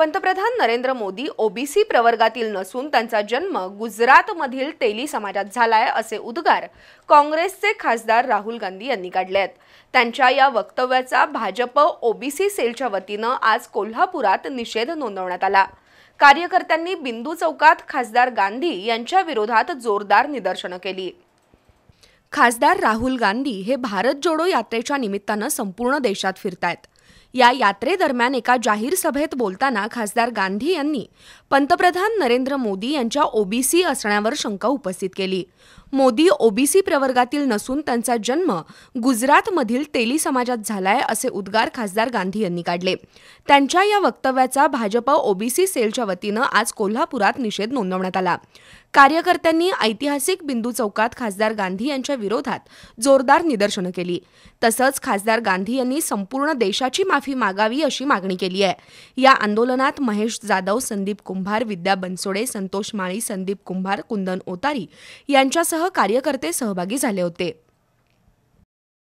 पंतप्रधान नरेंद्र मोदी ओबीसी प्रवर्गातील नसून त्यांचा जन्म गुजरातमधील तेली समाजात झालाय असे उद्गार काँग्रेसचे खासदार राहुल गांधी यांनी काढले आहेत। त्यांच्या या वक्तव्याचा भाजप ओबीसी सेलच्या वतीने आज कोल्हापुरात निषेध नोंदवण्यात आला। कार्यकर्त्यांनी बिंदू चौकात खासदार गांधी यांच्या विरोधात जोरदार निदर्शने केली। खासदार राहुल गांधी हे भारत जोडो यात्रेच्या निमित्ताने संपूर्ण देशात फिरतायत। या यात्रेदरम्यान एका जाहीर सभेत बोलताना खासदार गांधी यांनी पंतप्रधान नरेंद्र मोदी यांच्या ओबीसी असण्यावर शंका उपस्थित केली। मोदी ओबीसी प्रवर्गातील नसून त्यांचा जन्म गुजरातमधील तेली समाजात झालाय असे उद्गार खासदार गांधी यांनी काढले। त्यांच्या या वक्तव्याचा भाजप ओबीसी सेलच्या वतीने आज कोल्हापुरात निषेध नोंदवण्यात आला। कार्यकर्त्यांनी ऐतिहासिक बिंदू चौकात खासदार गांधी यांच्या विरोधात जोरदार निदर्शने केली। तसंच खासदार गांधी यांनी संपूर्ण देशाची माफी मागावी अशी मागणी केली आहे। या आंदोलनात महेश जाधव, संदीप कुंभार, विद्या बनसोडे, संतोष माळी, संदीप कुंभार, कुंदन ओतारी यांच्यासह कार्यकर्ते सहभागी झाले होते।